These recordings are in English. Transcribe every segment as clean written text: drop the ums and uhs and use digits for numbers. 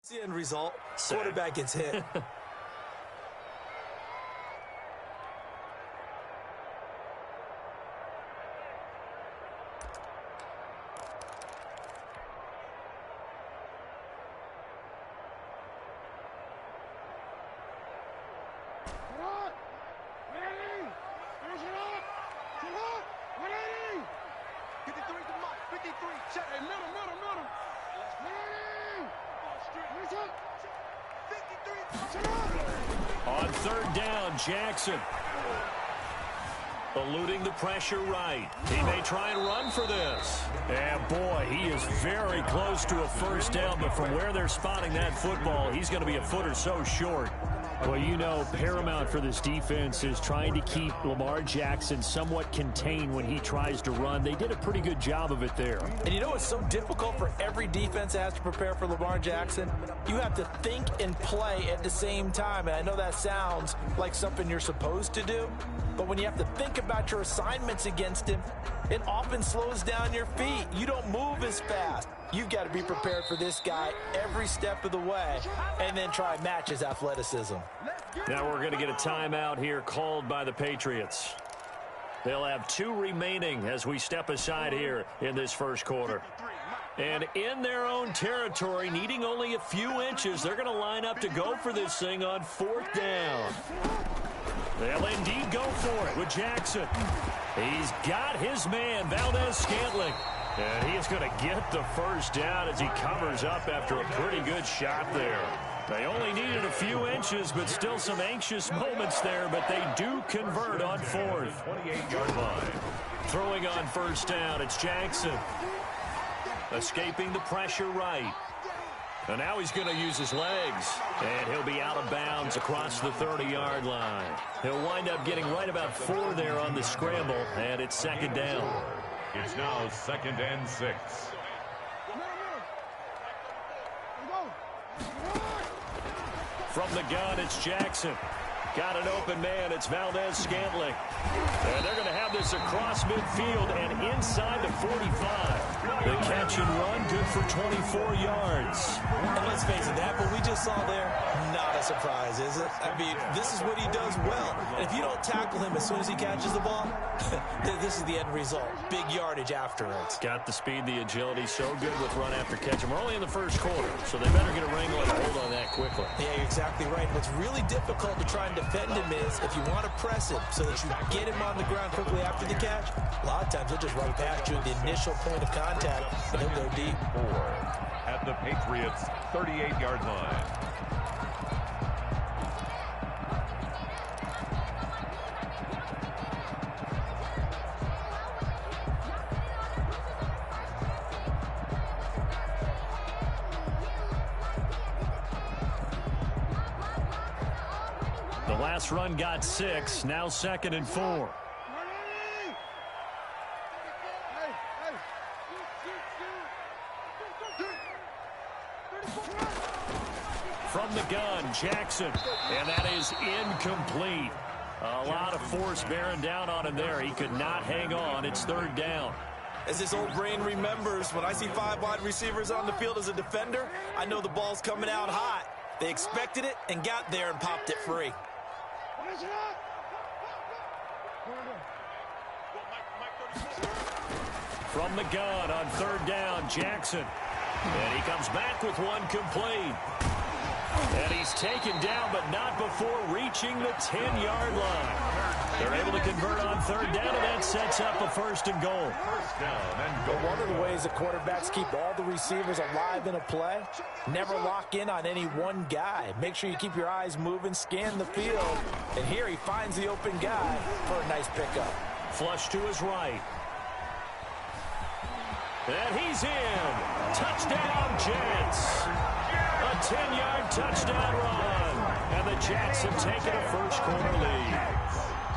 The end result, quarterback gets hit. On third down, Jackson. Eluding the pressure right. He may try and run for this. And boy, he is very close to a first down, but from where they're spotting that football, he's going to be a foot or so short. Well, you know, paramount for this defense is trying to keep Lamar Jackson somewhat contained when he tries to run. They did a pretty good job of it there. And you know it's so difficult for every defense that has to prepare for Lamar Jackson? You have to think and play at the same time. And I know that sounds like something you're supposed to do, but when you have to think about your assignments against him, it often slows down your feet. You don't move as fast. You've got to be prepared for this guy every step of the way and then try and match his athleticism. Now we're going to get a timeout here called by the Patriots. They'll have 2 remaining as we step aside here in this first quarter. And in their own territory, needing only a few inches, they're going to line up to go for this thing on 4th down. They'll indeed go for it with Jackson. He's got his man, Valdez-Scantling. And he is going to get the first down as he covers up after a pretty good shot there. They only needed a few inches, but still some anxious moments there, but they do convert on 4th. 28-yard line. Throwing on first down, it's Jackson. Escaping the pressure right. And now he's going to use his legs. And he'll be out of bounds across the 30-yard line. He'll wind up getting right about 4 there on the scramble, and it's 2nd down. It's now 2nd and 6. From the gun, it's Jackson. Got an open man. It's Valdez-Scantling. And they're going to have this across midfield and inside the 45. The catch and run, good for 24 yards. And let's face it, that what we just saw there, not a surprise, is it? I mean, this is what he does well. And if you don't tackle him as soon as he catches the ball, this is the end result. Big yardage afterwards. Got the speed, the agility, so good with run after catch. And we're only in the first quarter, so they better get a wrangle and a hold on that quickly. Yeah, you're exactly right. What's really difficult to try and defend him is if you want to press him so that you get him on the ground quickly after the catch, a lot of times he'll just run past you at the initial point of contact, and he'll go deep. 4 at the Patriots' 38-yard line. The last run got 6, now 2nd and 4. From the gun, Jackson, and that is incomplete. A lot of force bearing down on him there. He could not hang on. It's 3rd down. As his old brain remembers, when I see 5 wide receivers on the field as a defender, I know the ball's coming out hot. They expected it and got there and popped it free. From the gun on 3rd down, Jackson. And he comes back with one complete. And he's taken down, but not before reaching the 10-yard line. They're able to convert on 3rd down, and that sets up a 1st and goal. First down and goal. One of the ways the quarterbacks keep all the receivers alive in a play, never lock in on any one guy. Make sure you keep your eyes moving, scan the field. And here he finds the open guy for a nice pickup. Flush to his right. And he's in. Touchdown, Jets. A 10-yard touchdown run. And the Jets have taken a first quarter lead.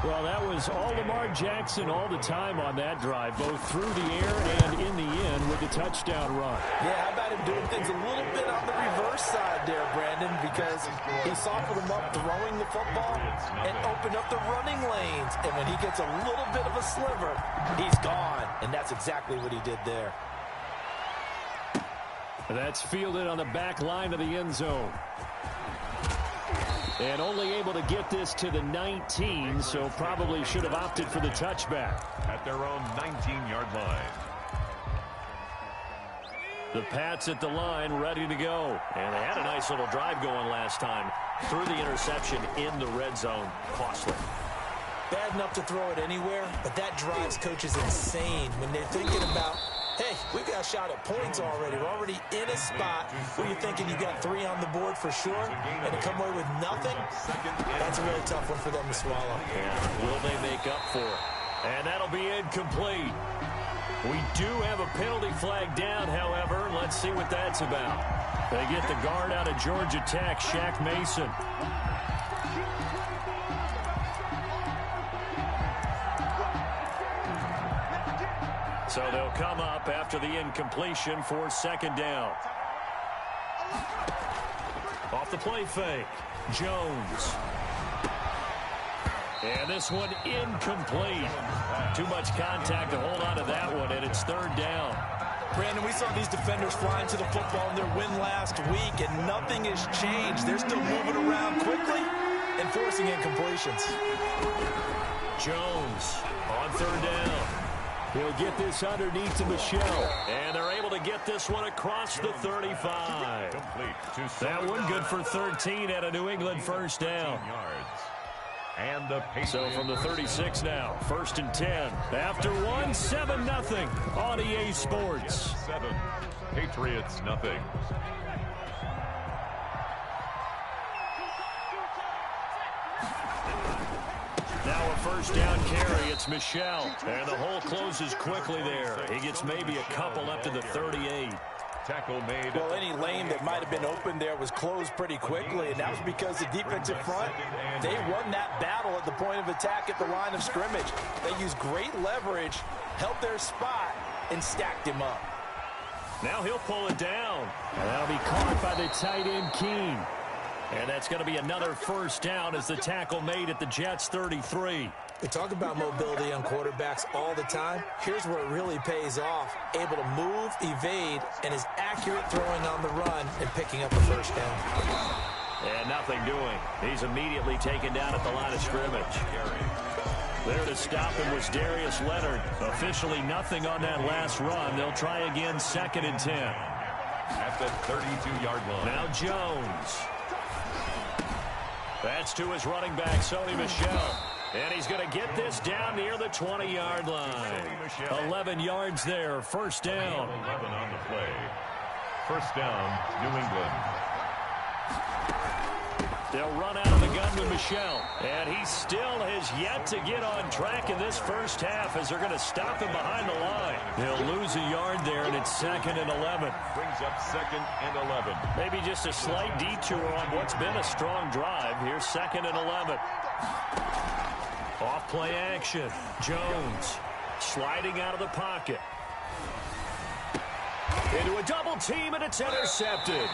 Well, that was all Lamar Jackson all the time on that drive, both through the air and in the end with the touchdown run. Yeah, how about him doing things a little bit on the reverse side there, Brandon, because he softened him up throwing the football and opened up the running lanes. And when he gets a little bit of a sliver, he's gone. And that's exactly what he did there. That's fielded on the back line of the end zone. And only able to get this to the 19, so probably should have opted for the touchback. At their own 19-yard line. The Pats at the line, ready to go. And they had a nice little drive going last time. Threw the interception in the red zone. Costly. Bad enough to throw it anywhere, but that drives coaches insane when they're thinking about, hey, we've got a shot at points already. We're already in a spot where you're thinking you got 3 on the board for sure, and to come away with nothing, that's a really tough one for them to swallow. Yeah. Will they make up for it? And that'll be incomplete. We do have a penalty flag down, however. Let's see what that's about. They get the guard out of Georgia Tech, Shaq Mason. So they'll come up after the incompletion for second down. Off the play fake, Jones. And this one incomplete. Too much contact to hold on to that one, and it's third down. Brandon, we saw these defenders flying to the football in their win last week, and nothing has changed. They're still moving around quickly and forcing incompletions. Jones on third down. He'll get this underneath to Michelle. And they're able to get this one across the 35. That one good for 13 at a New England first down. And the so from the 36 now, first and 10. After one, 7-0 on EA Sports. 7, Patriots nothing. Now a first down carry. It's Michelle. And the hole closes quickly there. He gets maybe a couple up to the 38. Tackle made. Well, any lane that might have been open there was closed pretty quickly, and that was because the defensive front, they won that battle at the point of attack at the line of scrimmage. They used great leverage, held their spot, and stacked him up. Now he'll pull it down. And that'll be caught by the tight end, Keene. And that's going to be another first down as the tackle made at the Jets' 33. We talk about mobility on quarterbacks all the time. Here's where it really pays off. Able to move, evade, and is accurate throwing on the run and picking up a first down. And nothing doing. He's immediately taken down at the line of scrimmage. There to stop him was Darius Leonard. Officially nothing on that last run. They'll try again, second and 10. At the 32-yard line. Now Jones. That's to his running back, Sony Michel. And he's going to get this down near the 20-yard line. 11 yards there, first down. 11 on the play. First down, New England. They'll run out of the gun with Michel. And he still has yet to get on track in this first half as they're going to stop him behind the line. He'll lose a yard there, and it's second and 11. Brings up second and 11. Maybe just a slight detour on what's been a strong drive. Here's second and 11. Off play action. Jones sliding out of the pocket. Into a double team, and it's intercepted.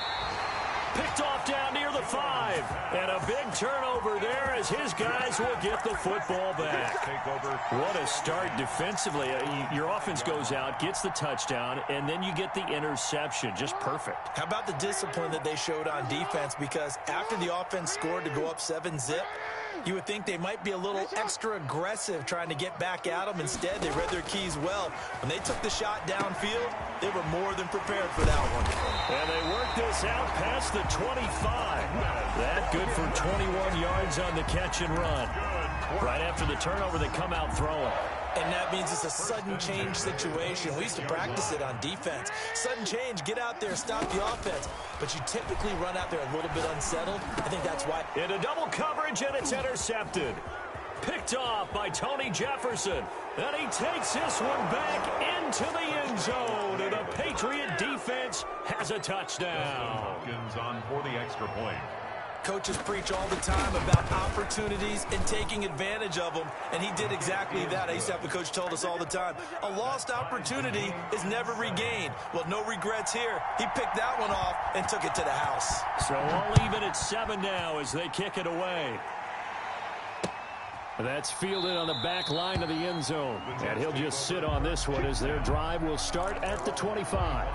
Picked off down near the 5. And a big turnover there as his guys will get the football back. What a start defensively. Your offense goes out, gets the touchdown, and then you get the interception. Just perfect. How about the discipline that they showed on defense? Because after the offense scored to go up 7-zip, you would think they might be a little extra aggressive trying to get back at them. Instead, they read their keys well. When they took the shot downfield, they were more than prepared for that one. And they worked this out past the 25. That good for 21 yards on the catch and run. Right after the turnover, they come out throwing. And that means it's a sudden change situation. We used to practice it on defense. Sudden change, get out there, stop the offense. But you typically run out there a little bit unsettled. I think that's why. Into double coverage, and it's intercepted. Picked off by Tony Jefferson. And he takes this one back into the end zone. And the Patriot defense has a touchdown. Hopkins on for the extra point. Coaches preach all the time about opportunities and taking advantage of them, and he did exactly that. I used to have a coach told us all the time, a lost opportunity is never regained. Well, no regrets here. He picked that one off and took it to the house. So all even at 7 now as they kick it away. That's fielded on the back line of the end zone. And he'll just sit on this one as their drive will start at the 25.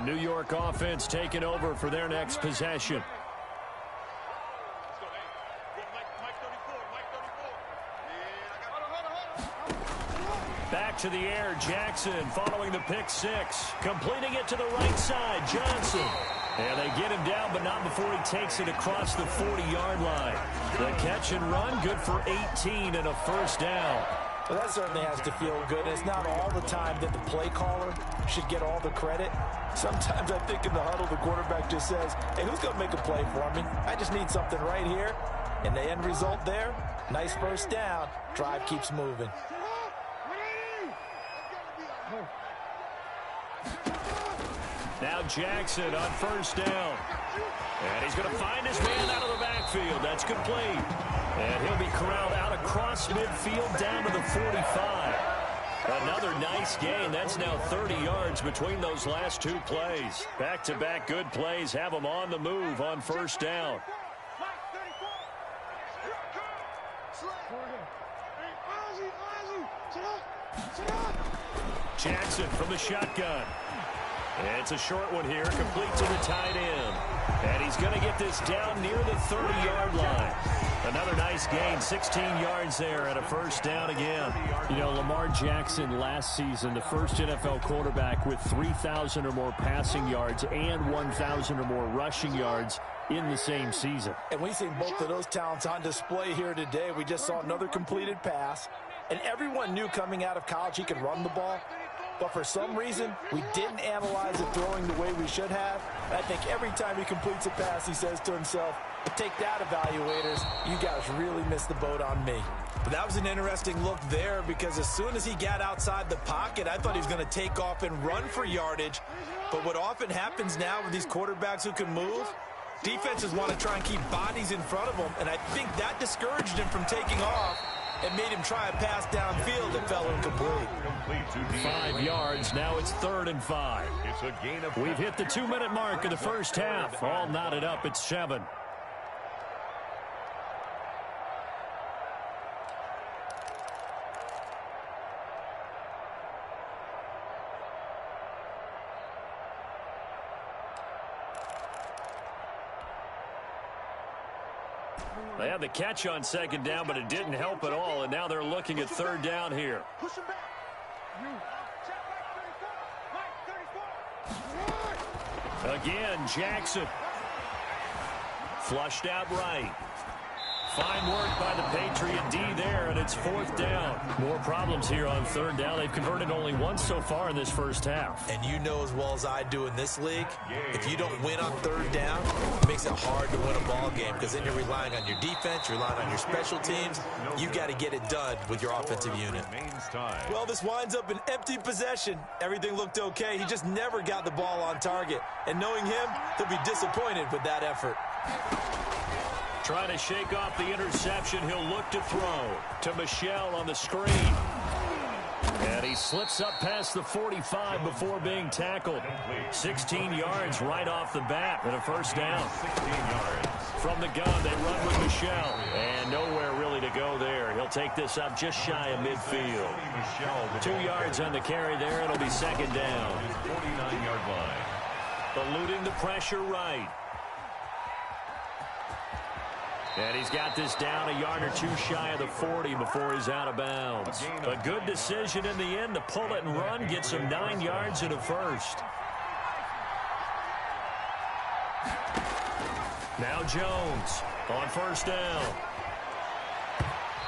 New York offense taking over for their next possession. Back to the air, Jackson following the pick six. Completing it to the right side, Johnson. And they get him down, but not before he takes it across the 40-yard line. The catch and run, good for 18 and a first down. Well, that certainly has to feel good. It's not all the time that the play caller should get all the credit. Sometimes I think in the huddle, the quarterback just says, hey, who's going to make a play for me? I just need something right here. And the end result there, nice first down. Drive keeps moving. Now Jackson on first down. And he's going to find his man out of the backfield. That's complete. And he'll be corralled out across midfield down to the 45. Another nice gain. That's now 30 yards between those last two plays. Back-to-back good plays have them on the move on first down. Jackson from the shotgun. And it's a short one here, complete to the tight end. And he's going to get this down near the 30-yard line. Another nice gain, 16 yards there and a first down again. You know, Lamar Jackson last season, the first NFL quarterback with 3,000 or more passing yards and 1,000 or more rushing yards in the same season. And we've seen both of those talents on display here today. We just saw another completed pass. And everyone knew coming out of college he could run the ball. But for some reason, we didn't analyze it throwing the way we should have. And I think every time he completes a pass, he says to himself, take that, evaluators. You guys really missed the boat on me. But that was an interesting look there because as soon as he got outside the pocket, I thought he was going to take off and run for yardage. But what often happens now with these quarterbacks who can move, defenses want to try and keep bodies in front of them. And I think that discouraged him from taking off and made him try a pass downfield that fell incomplete. 5 yards. Now it's 3rd and 5. It's a gain of... We've hit the 2-minute mark of the first half. All knotted up at 7. They had the catch on 2nd down, but it didn't help at all, and now they're looking at 3rd down here. Again, Jackson. Flushed out right. Fine work by the Patriot D there, and it's 4th down. More problems here on 3rd down. They've converted only once so far in this first half. And you know as well as I do in this league, if you don't win on 3rd down, it makes it hard to win a ball game because then you're relying on your defense, you're relying on your special teams. You got to get it done with your offensive unit. Well, this winds up an empty possession. Everything looked okay. He just never got the ball on target. And knowing him, he'll be disappointed with that effort. Trying to shake off the interception. He'll look to throw to Michel on the screen. And he slips up past the 45 before being tackled. 16 yards right off the bat and a first down. 16 yards. From the gun, they run with Michel. And nowhere really to go there. He'll take this up just shy of midfield. 2 yards on the carry there. It'll be 2nd down. 49-yard line. Eluding the pressure right. And he's got this down a yard or two shy of the 40 before he's out of bounds. A good decision in the end to pull it and run, gets him 9 yards and a first. Now Jones on first down.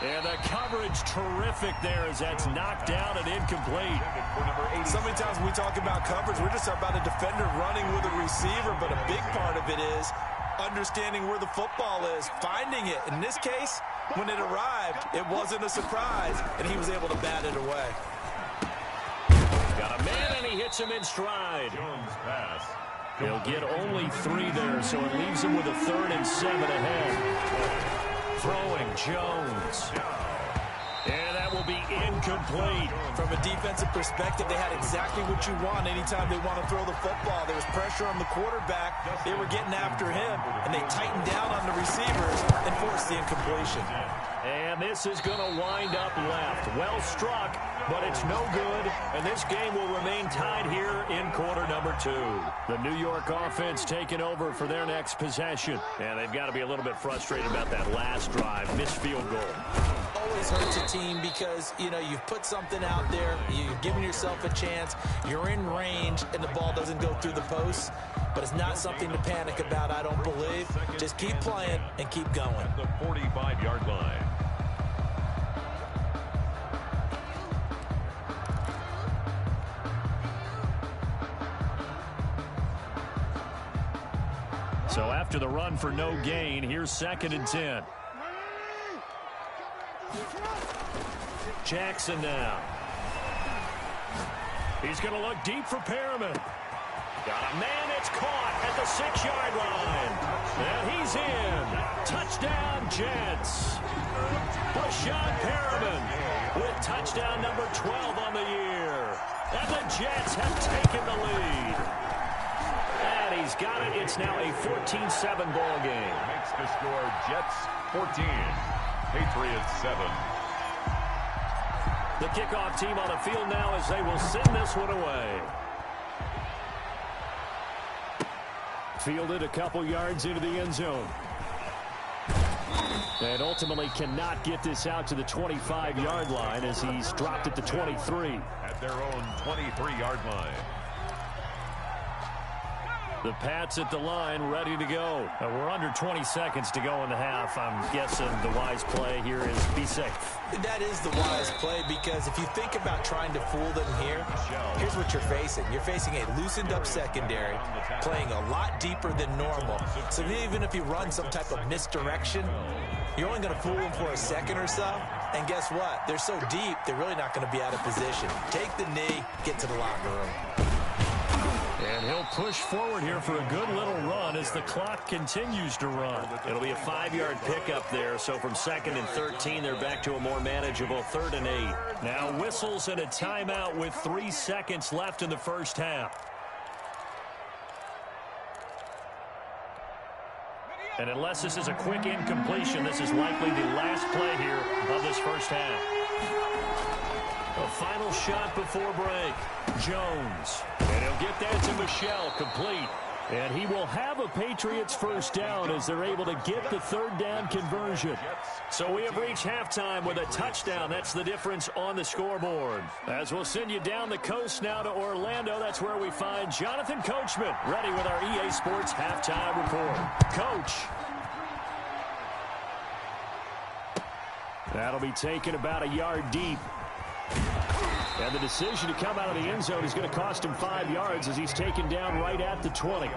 And the coverage terrific there as that's knocked down and incomplete. So many times when we talk about coverage, we're just talking about a defender running with a receiver, but a big part of it is understanding where the football is, finding it. In this case, when it arrived, it wasn't a surprise, and he was able to bat it away. Got a man, and he hits him in stride. Jones pass. He'll get only 3 there, so it leaves him with a 3rd and 7 ahead. Throwing Jones. And that will be incomplete. From a defensive perspective, they had exactly what you want anytime they want to throw the football. There was pressure on the quarterback. They were getting after him, and they tightened down on the receivers and forced the incompletion. And this is going to wind up left. Well struck, but it's no good. And this game will remain tied here in quarter number 2. The New York offense taking over for their next possession. And they've got to be a little bit frustrated about that last drive. Missed field goal. Always hurts a team because, you know, you've put something out there. You've given yourself a chance. You're in range, and the ball doesn't go through the posts. But it's not something to panic about, I don't believe. Just keep playing and keep going. At the 45-yard line. So after the run for no gain, here's 2nd and 10. Jackson now. He's going to look deep for Perriman. Got a man, it's caught at the 6-yard line. And he's in. Touchdown, Jets. Rashawn Perriman with touchdown number 12 on the year. And the Jets have taken the lead. And he's got it. It's now a 14-7 ball game. Makes the score Jets 14, Patriots 7. The kickoff team on the field now as they will send this one away. Fielded a couple yards into the end zone. And ultimately cannot get this out to the 25-yard line as he's dropped at the 23. At their own 23-yard line. The Pats at the line, ready to go. We're under 20 seconds to go in the half. I'm guessing the wise play here is be safe. That is the wise play because if you think about trying to fool them here, here's what you're facing. You're facing a loosened up secondary, playing a lot deeper than normal. So even if you run some type of misdirection, you're only going to fool them for a second or so. And guess what? They're so deep, they're really not going to be out of position. Take the knee, get to the locker room. And he'll push forward here for a good little run as the clock continues to run. It'll be a 5-yard pickup there, so from 2nd and 13, they're back to a more manageable 3rd and 8. Now whistles and a timeout with 3 seconds left in the first half. And unless this is a quick incompletion, this is likely the last play here of this first half. A final shot before break. Jones. And he'll get that to Michel, complete. And he will have a Patriots first down as they're able to get the 3rd down conversion. So we have reached halftime with a touchdown. That's the difference on the scoreboard. As we'll send you down the coast now to Orlando, that's where we find Jonathan Coachman, ready with our EA Sports halftime report. Coach. That'll be taken about a yard deep. And the decision to come out of the end zone is going to cost him 5 yards as he's taken down right at the 20.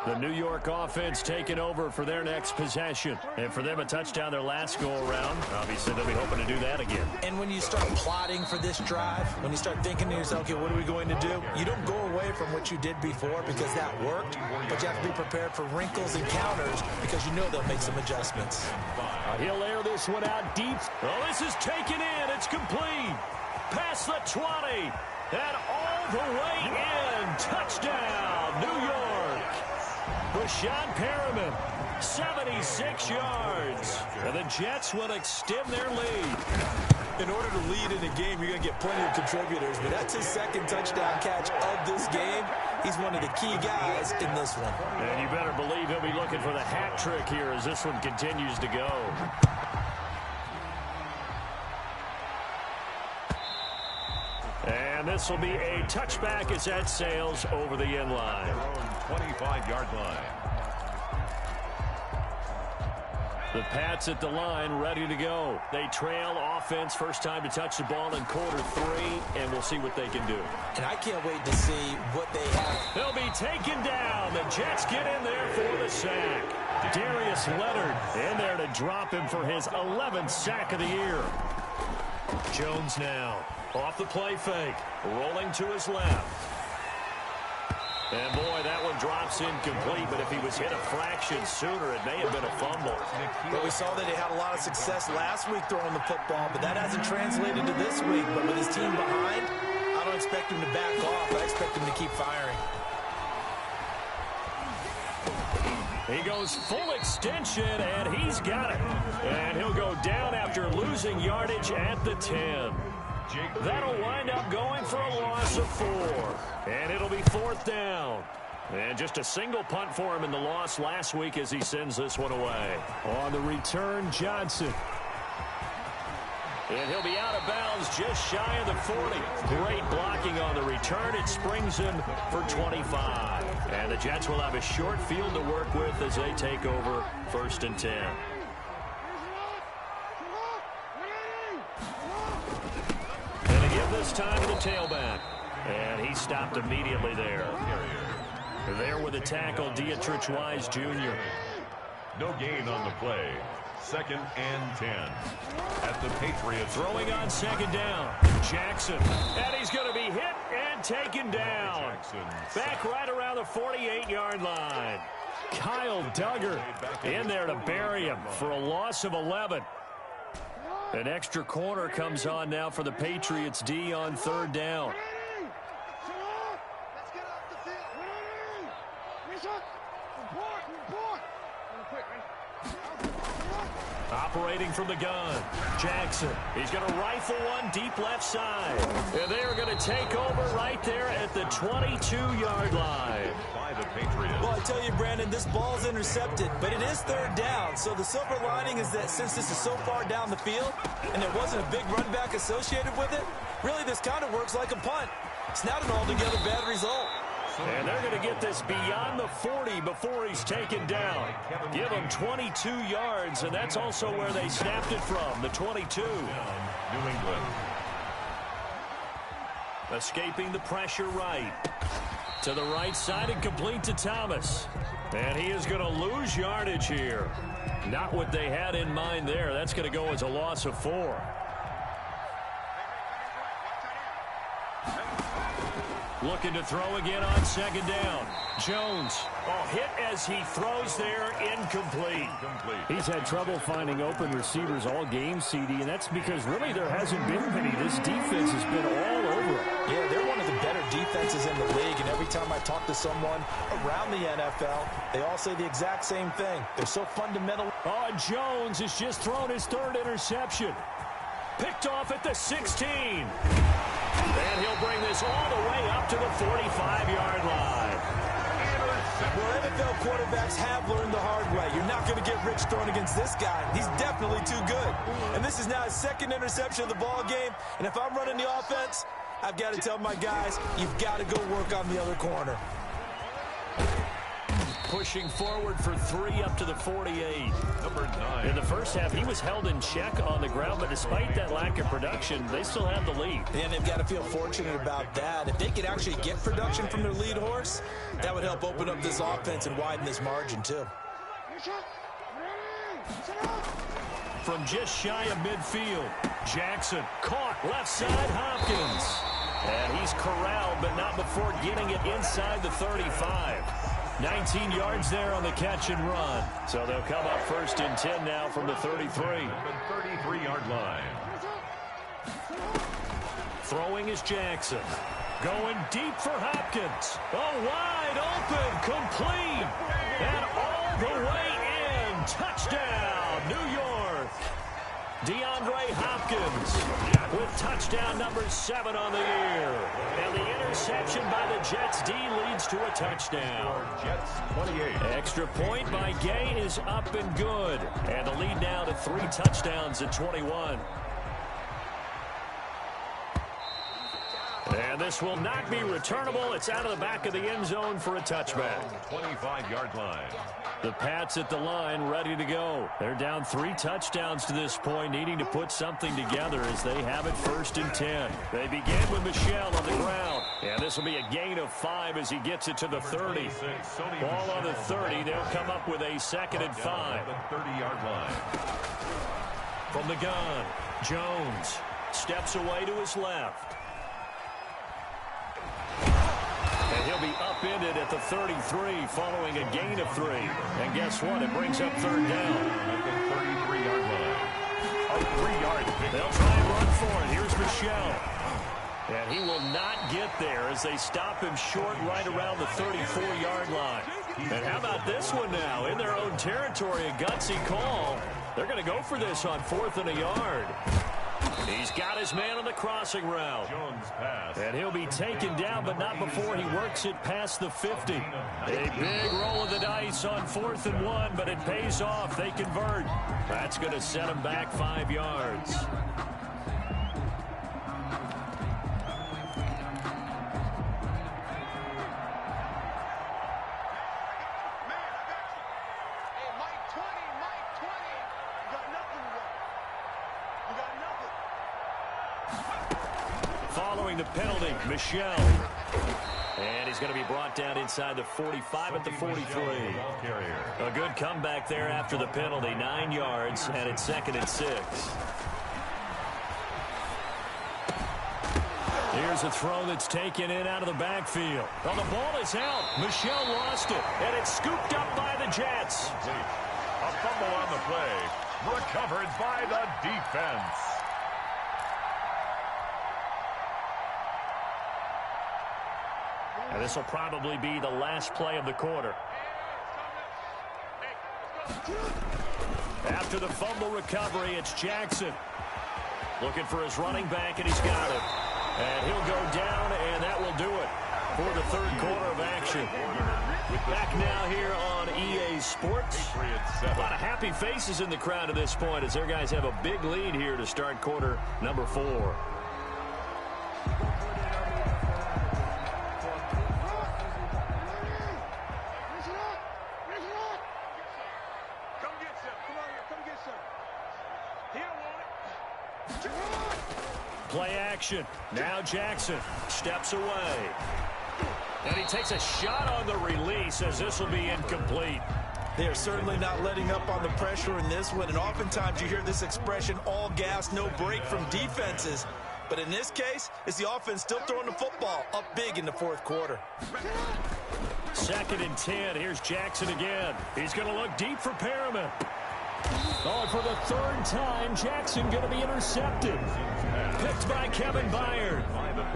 The New York offense taking over for their next possession. And for them, a touchdown their last go-around. Obviously, they'll be hoping to do that again. And when you start plotting for this drive, when you start thinking to yourself, okay, what are we going to do? You don't go away from what you did before because that worked, but you have to be prepared for wrinkles and counters because you know they'll make some adjustments. He'll air this one out deep. Oh, this is taken in. It's complete. Past the 20. And all the way in. Touchdown, New York. Rashawn Perriman, 76 yards. And the Jets will extend their lead. In order to lead in a game, you're going to get plenty of contributors, but that's his 2nd touchdown catch of this game. He's one of the key guys in this one. And you better believe he'll be looking for the hat trick here as this one continues to go. And this will be a touchback as that sails over the end line. 25-yard line. The Pats at the line, ready to go. They trail offense, first time to touch the ball in quarter 3, and we'll see what they can do. And I can't wait to see what they have. They'll be taken down. The Jets get in there for the sack. Darius Leonard in there to drop him for his 11th sack of the year. Jones now off the play fake, rolling to his left. And, boy, that one drops incomplete, but if he was hit a fraction sooner, it may have been a fumble. But we saw that he had a lot of success last week throwing the football, but that hasn't translated to this week. But with his team behind, I don't expect him to back off. I expect him to keep firing. He goes full extension, and he's got it. And he'll go down after losing yardage at the 10. That'll wind up going for a loss of 4. And it'll be 4th down. And just a single punt for him in the loss last week as he sends this one away. On the return, Johnson. And he'll be out of bounds just shy of the 40. Great blocking on the return. It springs him for 25. And the Jets will have a short field to work with as they take over 1st and 10. And they give this time to the tailback. And he stopped immediately there. There with a tackle, Dietrich Wise Jr. No gain on the play. 2nd and 10. At the Patriots. Throwing on 2nd down. Jackson. And he's going to be hit and taken down. Back right around the 48-yard line. Kyle Duggar in there to bury him for a loss of 11. An extra corner comes on now for the Patriots D on 3rd down. Operating from the gun, Jackson. He's going to rifle one deep left side. And they are going to take over right there at the 22-yard line. By the Patriots. Well, I tell you, Brandon, this ball's intercepted, but it is 3rd down. So the silver lining is that since this is so far down the field and there wasn't a big run back associated with it, really this kind of works like a punt. It's not an altogether bad result. And they're going to get this beyond the 40 before he's taken down. Give him 22 yards, and that's also where they snapped it from, the 22. New England. Escaping the pressure right. To the right side and complete to Thomas. And he is going to lose yardage here. Not what they had in mind there. That's going to go as a loss of 4. Looking to throw again on 2nd down. Jones. Oh, hit as he throws there, incomplete. He's had trouble finding open receivers all game, CD, and that's because really there hasn't been many. This defense has been all over it. Yeah, they're one of the better defenses in the league, and every time I talk to someone around the NFL, they all say the exact same thing. They're so fundamental. Oh, Jones has just thrown his 3rd interception. Picked off at the 16. And he'll bring this all the way up to the 45-yard line. Well, NFL quarterbacks have learned the hard way. You're not going to get rich throwing against this guy. He's definitely too good. And this is now his 2nd interception of the ball game. And if I'm running the offense, I've got to tell my guys, you've got to go work on the other corner. Pushing forward for 3 up to the 48. Number 9. In the first half, he was held in check on the ground, but despite that lack of production, they still have the lead. And they've got to feel fortunate about that. If they could actually get production from their lead horse, that would help open up this offense and widen this margin, too. From just shy of midfield, Jackson caught left side Hopkins. And he's corralled, but not before getting it inside the 35. 19 yards there on the catch and run. So they'll come up 1st and 10 now from the 33. The 33-yard line. Throwing is Jackson. Going deep for Hopkins. Oh, wide open, complete. And all the way in. Touchdown, New York. DeAndre Hopkins with touchdown number 7 on the year. And the interception by the Jets D leads to a touchdown. Jets 28. Extra point by Gay is up and good. And the lead now to 3 touchdowns at 21. And this will not be returnable. It's out of the back of the end zone for a touchback. 25-yard line. The Pats at the line, ready to go. They're down 3 touchdowns to this point, needing to put something together as they have it 1st and 10. They begin with Michel on the ground. And this will be a gain of 5 as he gets it to the 30. Ball on the 30. They'll come up with a 2nd and 5. The 30-yard line. From the gun, Jones steps away to his left. And he'll be upended at the 33 following a gain of 3. And guess what? It brings up third down. At the 33-yard line. A 3-yard pick. They'll try and run for it. Here's Michel. And he will not get there as they stop him short right around the 34-yard line. And how about this one now? In their own territory, a gutsy call. They're going to go for this on 4th and a yard. He's got his man on the crossing route. Jones pass. And he'll be taken down, but not before he works it past the 50. A big roll of the dice on 4th and 1, but it pays off. They convert. That's going to set him back 5 yards. Following the penalty, Michel. And he's going to be brought down inside the 45 at the 43. A good comeback there after the penalty. 9 yards, and it's 2nd and 6. Here's a throw that's taken in out of the backfield. Oh, the ball is out. Michel lost it, and it's scooped up by the Jets. A fumble on the play. Recovered by the defense. And this will probably be the last play of the quarter. After the fumble recovery, it's Jackson. Looking for his running back, and he's got it. And he'll go down, and that will do it for the 3rd quarter of action. Back now here on EA Sports. A lot of happy faces in the crowd at this point as their guys have a big lead here to start quarter number 4. Play action. Now Jackson steps away. And he takes a shot on the release as this will be incomplete. They are certainly not letting up on the pressure in this one. And oftentimes you hear this expression, all gas, no break from defenses. But in this case, it's the offense still throwing the football up big in the 4th quarter. 2nd and 10. Here's Jackson again. He's going to look deep for Perriman. Oh, for the 3rd time, Jackson going to be intercepted. Picked by Kevin Byard.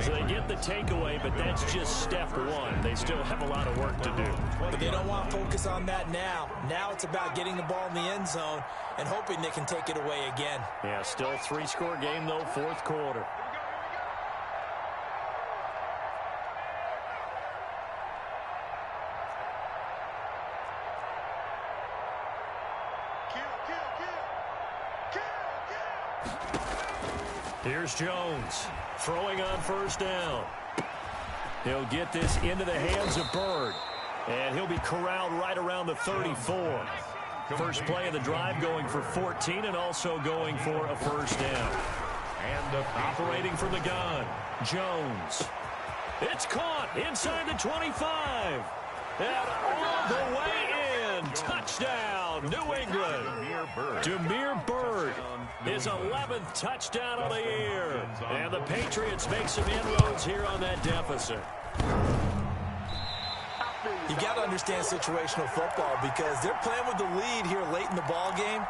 So they get the takeaway, but that's just step 1. They still have a lot of work to do. But they don't want to focus on that now. Now it's about getting the ball in the end zone and hoping they can take it away again. Yeah, still 3-score game, though, 4th quarter. Here's Jones throwing on 1st down. He'll get this into the hands of Byrd, and he'll be corralled right around the 34. First play of the drive going for 14 and also going for a 1st down. And operating from the gun, Jones. It's caught inside the 25. And all the way in. Touchdown, New England. Damiere Byrd, his 11th touchdown of the year. And the Patriots make some inroads here on that deficit. You got to understand situational football because they're playing with the lead here late in the ball game.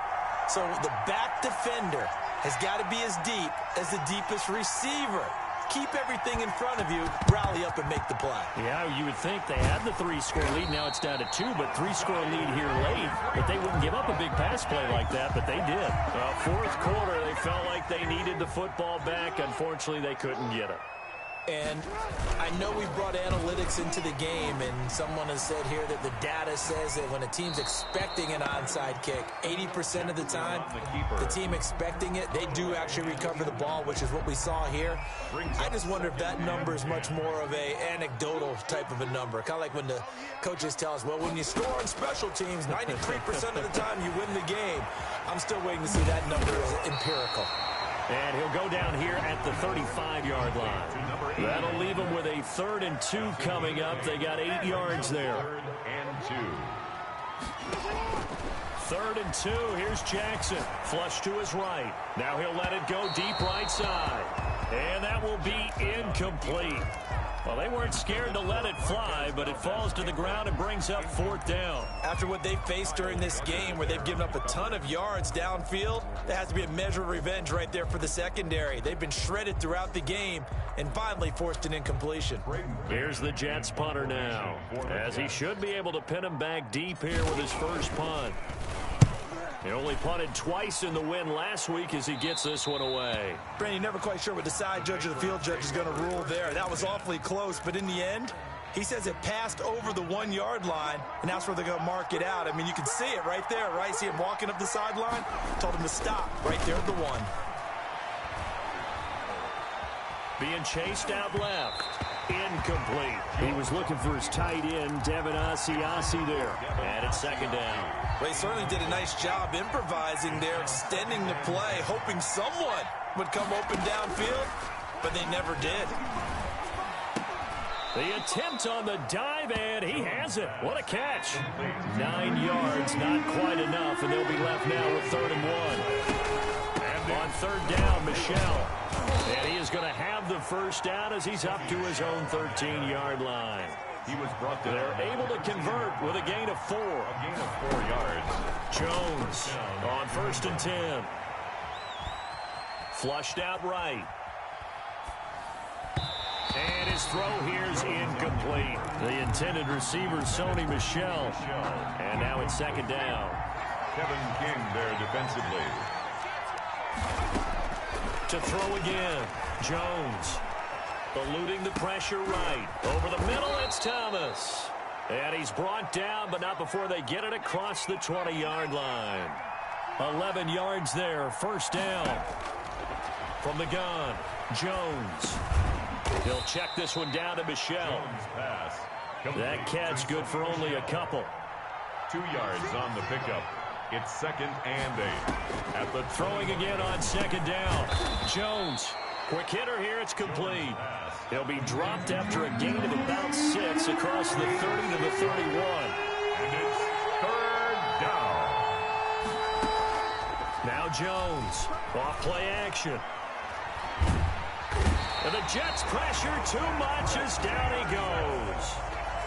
So the back defender has got to be as deep as the deepest receiver. Keep everything in front of you, rally up and make the play. Yeah, you would think they had the 3-score lead. Now it's down to 2, but 3-score lead here late. But they wouldn't give up a big pass play like that, but they did. 4th quarter, they felt like they needed the football back. Unfortunately, they couldn't get it. And I know we brought analytics into the game, and someone has said here that the data says that when a team's expecting an onside kick, 80% of the time, the team expecting it, they do actually recover the ball, which is what we saw here. I just wonder if that number is much more of a anecdotal type of a number. Kind of like when the coaches tell us, well, when you score on special teams, 93% of the time you win the game. I'm still waiting to see that number as empirical. And he'll go down here at the 35-yard line. That'll leave him with a 3rd and 2 coming up. They got 8 yards there. 3rd and 2. 3rd and 2. Here's Jackson. Flush to his right. Now he'll let it go deep right side. And that will be incomplete. Well, they weren't scared to let it fly, but it falls to the ground and brings up 4th down. After what they faced during this game where they've given up a ton of yards downfield, there has to be a measure of revenge right there for the secondary. They've been shredded throughout the game and finally forced an incompletion. Here's the Jets punter now, as he should be able to pin him back deep here with his first punt. He only punted twice in the win last week as he gets this one away. Brandon, you're never quite sure what the side judge or the field judge is going to rule there. That was awfully close, but in the end, he says it passed over the 1-yard line, and that's where they're going to mark it out. I mean, you can see it right there, right? See him walking up the sideline? Told him to stop right there at the 1. Being chased out left. Incomplete. He was looking for his tight end, Devin Asiasi there. And it's 2nd down. Well, he certainly did a nice job improvising there, extending the play, hoping someone would come open downfield, but they never did. The attempt on the dive, and he has it. What a catch. 9 yards, not quite enough, and they'll be left now with 3rd and 1. And on 3rd down, Michel. And he is going to have the first down as he's up to his own 13-yard line. He was brought to They're able to convert with a gain of 4. A gain of 4 yards. Jones on 1st and 10. Flushed out right. And his throw here is incomplete. The intended receiver, Sony Michel. And now it's 2nd down. Kevin King there defensively. To throw again. Jones. Eluding the pressure right. Over the middle, it's Thomas. And he's brought down, but not before they get it across the 20-yard line. 11 yards there. 1st down. From the gun, Jones. He'll check this one down to Michel. That catch good for only a couple. 2 yards on the pickup. It's 2nd and 8. At the throwing again on 2nd down. Jones. Quick hitter here. It's complete. He'll be dropped after a gain of about 6 across the 30 to the 31. And it's 3rd down. Now Jones. Off play action. And the Jets pressure too much as down he goes.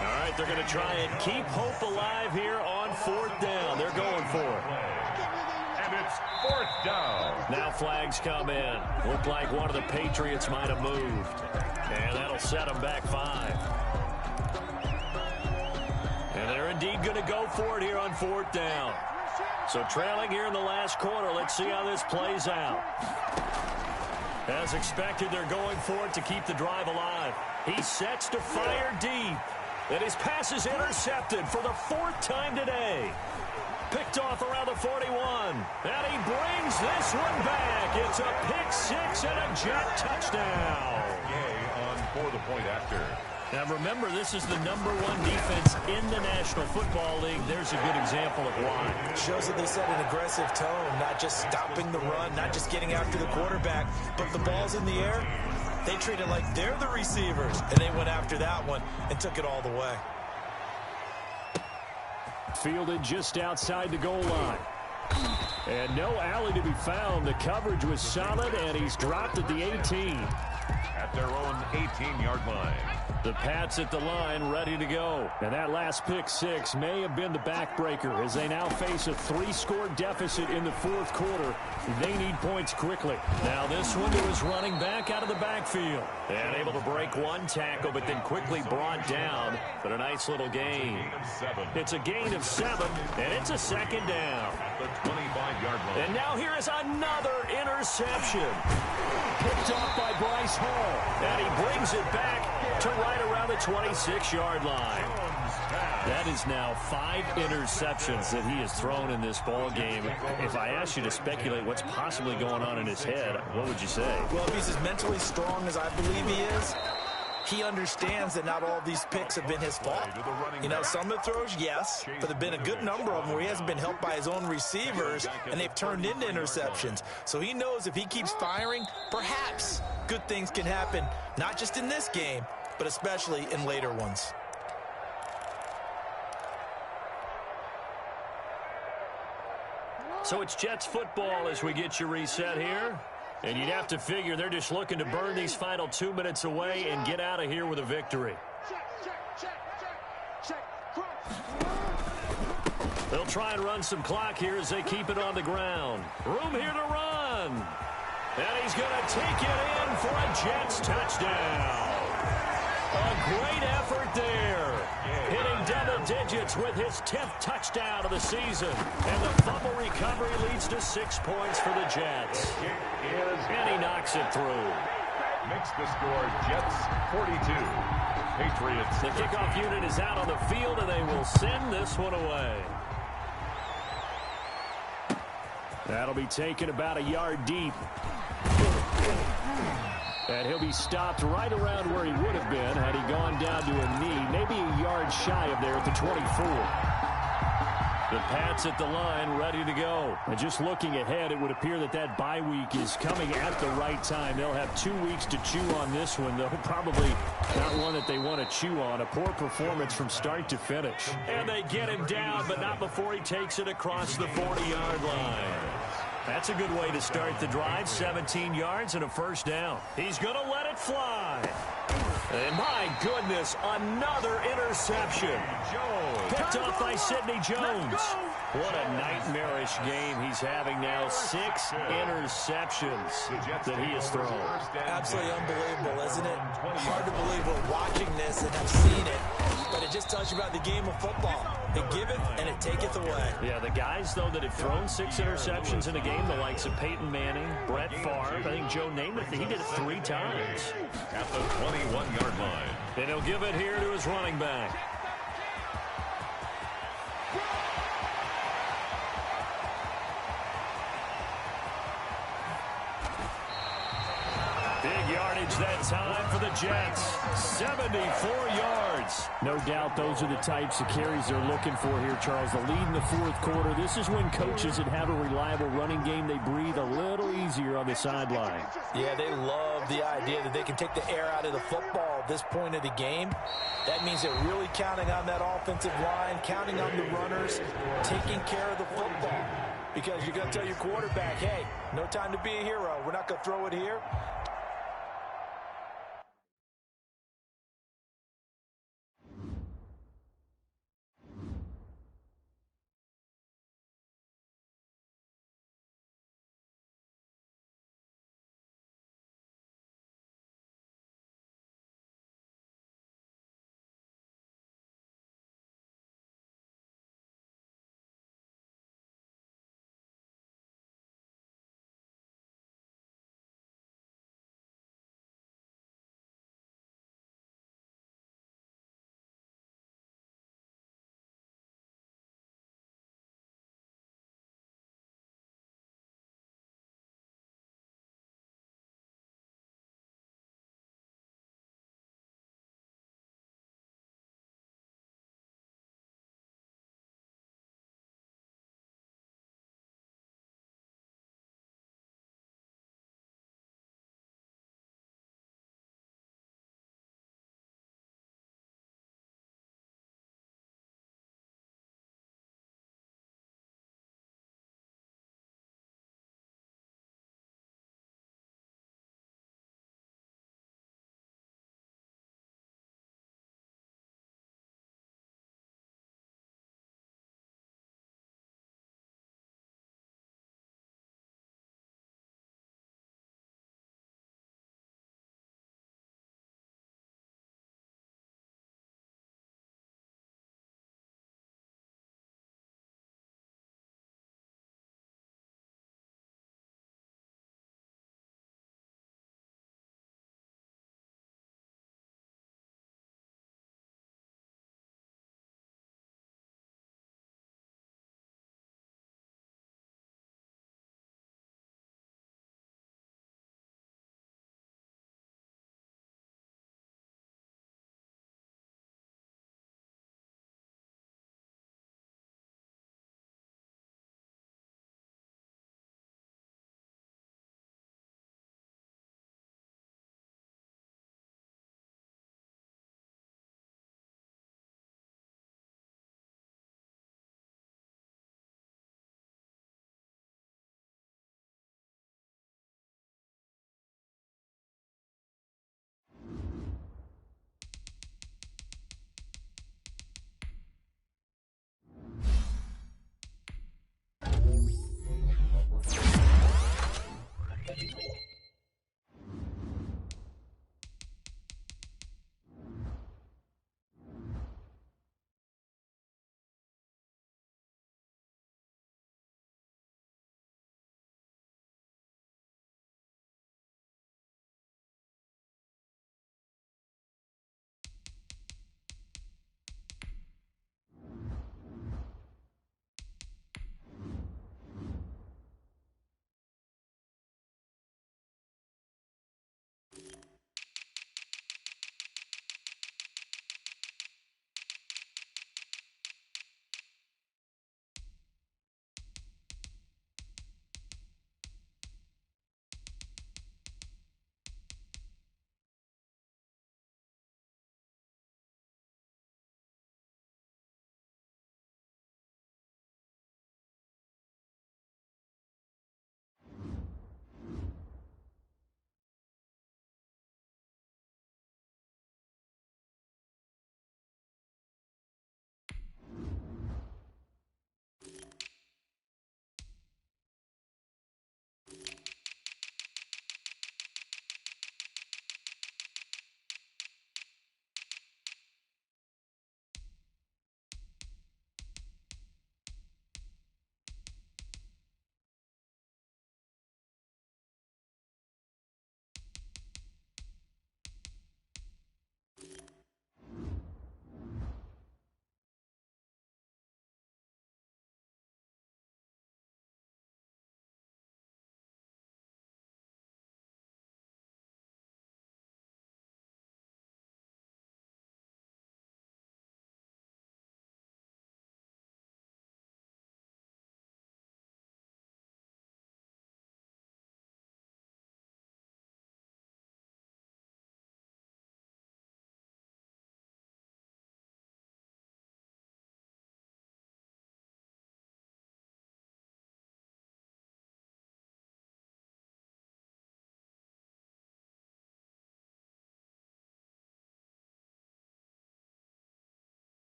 All right, they're going to try and keep hope alive here on 4th down. They're going for it. And it's 4th down. Now flags come in. Looked like one of the Patriots might have moved. And that'll set them back 5. And they're indeed going to go for it here on 4th down. So trailing here in the last quarter. Let's see how this plays out. As expected, they're going for it to keep the drive alive. He sets to fire deep. And his pass is intercepted for the 4th time today. Picked off around the 41. And he brings this one back. It's a pick 6 and a Jet touchdown. Yay on for the point after. Now remember, this is the #1 defense in the National Football League. There's a good example of why. Shows that they set an aggressive tone, not just stopping the run, not just getting after the quarterback, but the ball's in the air. They treat it like they're the receivers, and they went after that one and took it all the way. Fielded just outside the goal line. And no alley to be found. The coverage was solid, and he's dropped at the 18. At their own 18-yard line. The Pats at the line ready to go. And that last pick 6 may have been the backbreaker as they now face a 3-score deficit in the 4th quarter. They need points quickly. Now this one to his running back out of the backfield. And able to break one tackle, but then quickly brought down. But a nice little gain. It's a gain of 7, and it's a 2nd down. At the 25-yard line. And now here is another interception. Picked off by Bryce Hall. And he brings it back to right around the 26-yard line. That is now 5 interceptions that he has thrown in this ball game. If I asked you to speculate what's possibly going on in his head, what would you say? Well, if he's as mentally strong as I believe he is, he understands that not all of these picks have been his fault. You know, some of the throws, yes, but there have been a good number of them where he hasn't been helped by his own receivers, and they've turned into interceptions. So he knows if he keeps firing, perhaps good things can happen, not just in this game, but especially in later ones. So it's Jets football as we get you reset here. And you'd have to figure they're just looking to burn these final 2 minutes away and get out of here with a victory. They'll try and run some clock here as they keep it on the ground. Room here to run. And he's going to take it in for a Jets touchdown. A great effort there. Hitting double digits with his 10th touchdown of the season. And the fumble recovery leads to 6 points for the Jets. And he knocks it through. Makes the score Jets 42. Patriots. The kickoff unit is out on the field, and they will send this one away. That'll be taken about a yard deep. And he'll be stopped right around where he would have been had he gone down to a knee, maybe a yard shy of there at the 24. The Pats at the line, ready to go. And just looking ahead, it would appear that that bye week is coming at the right time. They'll have 2 weeks to chew on this one, though probably not one that they want to chew on. A poor performance from start to finish. And they get him down, but not before he takes it across the 40-yard line. That's a good way to start the drive. 17 yards and a first down. He's going to let it fly. And my goodness, another interception. Picked off by Sidney Jones. What a nightmarish game he's having now. 6 interceptions that he has thrown. Absolutely unbelievable, isn't it? Hard to believe we're watching this and have seen it, but it just tells you about the game of football. It giveth and it taketh away. Yeah, the guys, though, that have thrown 6 interceptions in a game, the likes of Peyton Manning, Brett Favre, I think Joe Namath, he did it 3 times. At the 21-yard line. And he'll give it here to his running back. Big yardage that time for the Jets. 74 yards. No doubt those are the types of carries they're looking for here, Charles. The lead in the fourth quarter. This is when coaches that have a reliable running game, they breathe a little easier on the sideline. Yeah, they love the idea that they can take the air out of the football at this point of the game. That means they're really counting on that offensive line, counting on the runners, taking care of the football. Because you're going to tell your quarterback, hey, no time to be a hero. We're not going to throw it here.